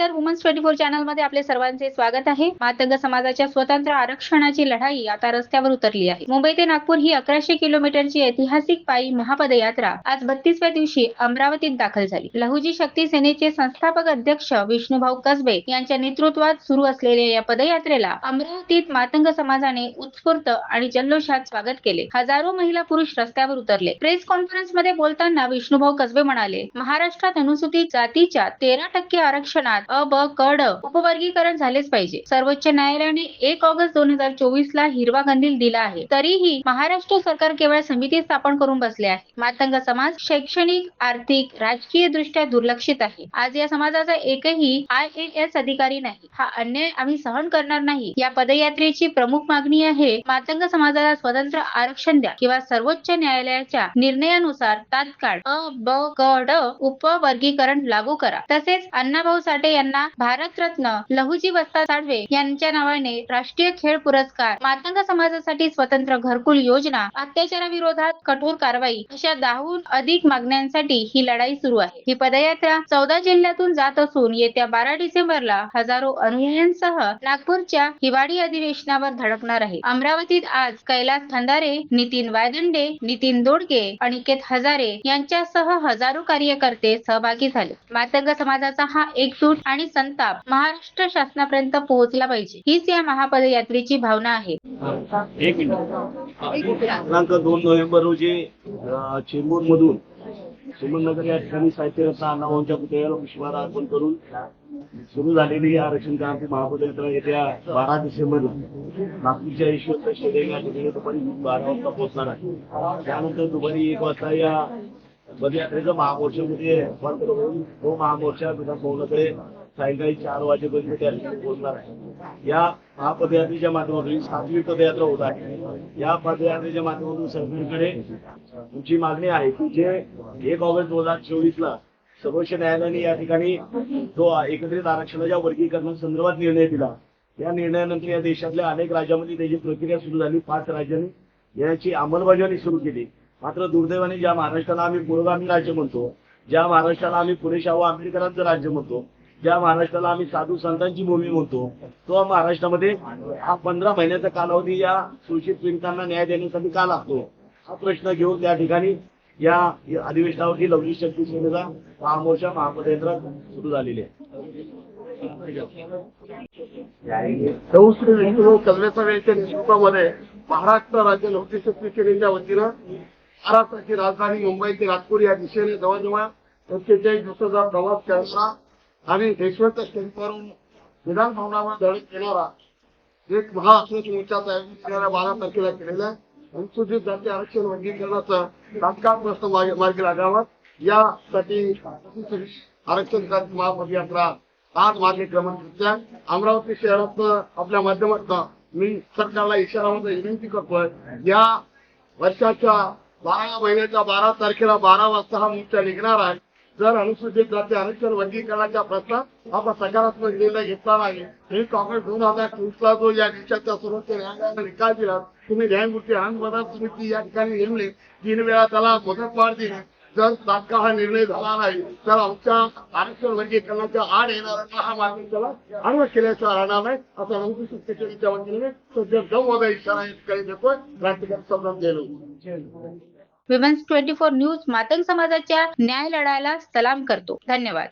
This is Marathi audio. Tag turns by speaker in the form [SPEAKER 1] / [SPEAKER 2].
[SPEAKER 1] नमस्कार, वुमन्स 24 चॅनल मध्ये आपले सर्वांचे स्वागत आहे. मातंग समाजाच्या स्वतंत्र आरक्षणाची लढाई आता रस्त्यावर उतरली आहे. मुंबई ते नागपूर ही 1100 किलोमीटरची ऐतिहासिक पायी महापदयात्रा आज 32व्या दिवशी अमरावतीत दाखल झाली. लहुजी शक्ती सेनेचे संस्थापक अध्यक्ष विष्णुभाऊ कसबे यांच्या नेतृत्वात सुरू असलेल्या या पदयात्रेला अमरावतीत मातंग समाजाने उत्स्फूर्त आणि जल्लोषात स्वागत केले. हजारो महिला पुरुष रस्त्यावर उतरले. प्रेस कॉन्फरन्स मध्ये बोलताना विष्णुभाऊ कसबे म्हणाले, महाराष्ट्रात अनुसूचित जातीच्या 13% आरक्षणात अ, ब, क, ड उपवर्गीकरण झालेच पाहिजे. सर्वोच्च न्यायालयाने 1 ऑगस्ट 2024 ला हिरवा कंदील दिला आहे. तरीही महाराष्ट्र सरकार केवळ समिती स्थापन करून बसले आहे. मातंग समाज शैक्षणिक, आर्थिक, राजकीय दृष्ट्या दुर्लक्षित आहे. आज या समाजाचा एकही IAS अधिकारी नाही. हा अन्याय आम्ही सहन करणार नाही. या पदयात्रेची प्रमुख मागणी आहे, मातंग समाजाला स्वतंत्र आरक्षण द्या किंवा सर्वोच्च न्यायालयाच्या निर्णयानुसार तात्काळ अ, ब, क, ड उपवर्गीकरण लागू करा. तसेच अण्णाभाऊ साठे यांना भारतरत्न लहुजी वस्ताद साळवे यांच्या नावाने राष्ट्रीय खेळ पुरस्कार, मातंग समाजासाठी स्वतंत्र घरकुल योजना, अत्याचाराविरोधात कठोर कारवाई अशा 10हून अधिक मागण्यांसाठी ही लढाई सुरू आहे. ही पदयात्रा 14 जिल्ह्यातून जात असून येत्या 12 डिसेंबरला हजारो अनुयायांसह नागपूरच्या हिवाळी अधिवेशनावर धडकणार आहे. अमरावतीत आज कैलास खंदारे, नितीन वायदंडे, नितीन दोडके, अनिकेत हजारे यांच्यासह हजारो कार्यकर्ते सहभागी झाले. मातंग समाजाचा हा एकजूट आणि संताप महाराष्ट्र शासनापर्यंत पोहोचला पाहिजे, हीच या महापदयात्रेची भावना आहे.
[SPEAKER 2] दिनांक 2 नोव्हेंबर रोजी चेंबूर मधून नगर या ठिकाणी साहित्यरत्न अण्णाभाऊंच्या पुतळ्याला पुष्पहार अर्पण करून सुरू झालेली आरक्षण क्रांती महापदयात्रा येत्या 12 डिसेंबरला नागपूरच्या यशवंत स्टेडियम या ठिकाणी दुपारी 12 वाजता पोहोचणार आहे. त्यानंतर दुपारी 1 वाजता या पदयात्रेचा महामोर्चामध्ये रूपांतर होऊन तो महामोर्चा विधानभवनाकडे सायंकाळी 4 वाजेपर्यंत त्या ठिकाणी पोहोचणार आहे. या महापदयात्रेच्या माध्यमातून 7वी पदयात्रा होत आहे. या पदयात्रेच्या माध्यमातून सरकारकडे तुमची मागणी आहे की जे 1 ऑगस्ट 2024 ला सर्वोच्च न्यायालयाने या ठिकाणी जो एकत्रित आरक्षणाच्या वर्गीकरणासंदर्भात निर्णय दिला, या निर्णयानंतर या देशातल्या अनेक राज्यांमध्ये त्याची प्रक्रिया सुरू झाली. 5 राज्यांनी याची अंमलबजावणी सुरू केली. मात्र दुर्दैवाने ज्या महाराष्ट्राला आम्ही पुरोगामी राज्य म्हणतो, ज्या महाराष्ट्राला आम्ही पुरेशा व आंबेडकरांचं राज्य म्हणतो, ज्या महाराष्ट्राला आम्ही साधू संतांची भूमी म्हणतो, तो महाराष्ट्रामध्ये हा 15 महिन्याचा कालावधी या शोषित पीडितांना न्याय देण्यासाठी का लागतो, हा प्रश्न घेऊन त्या ठिकाणी या अधिवेशनावरती लहुजी शक्ती सेनेचा महामोर्चा महापदयात्रा सुरू झालेली आहे.
[SPEAKER 3] श्री विष्णुभाऊ कसबे यांच्या नेतृत्वामध्ये महाराष्ट्र राज्य लहुजी शक्ती सेनेच्या वतीनं महाराष्ट्राची राजधानी मुंबई ते नागपूर या दिशेने जवळजवळ 41 दिवसाचा प्रवास करणारा आणि यशवंत स्टँडवरून विधानभवनावर धडक येणारा एक महाआक्रोश मोर्चाचा आयोजन 12 तारखेला केलेला आहे. अनुसूचित जाती आरक्षण वर्गीकरणाचा तात्काळ प्रश्न मार्गी लागावा यासाठी आरक्षण क्रांती महापदयात्रा आज मार्गी क्रमांक अमरावती शहरात आपल्या माध्यमातून मी सरकारला इशारामध्ये विनंती करतोय, या वर्षाच्या 12 महिन्याच्या 12 तारखेला 12 वाजता हा मोर्चा निघणार आहे. जर अनुसूचित जाती आरक्षण वर्गीकरणाच्या प्रश्नात आपण सकारात्मक निर्णय घेतला नाही, 1 ऑगस्ट 2024 ला जो या देशाच्या सर्वोच्च न्यायालयाने निकाल दिला, तुम्ही न्यायमूर्ती आनंद बजाज समिती या ठिकाणी नेमली, 3 वेळा त्याला मुदतवाढ दिली. जर तात्काळ हा निर्णय झाला नाही तर आमच्या आरक्षण वर्गीकरणाच्या आड येणाऱ्यांना हा मार्ग त्याला अन्वय केल्याशिवाय राहणार नाही, असा लहुजी शक्ती सेनेच्या वतीने सध्या जमवादा इशारा या ठिकाणी देतोय. क्रांतिकारी संग्राम गेलो.
[SPEAKER 1] वुमन्स 24 न्यूज मातंग समाजाच्या न्याय लढ्याला सलाम करतो. धन्यवाद.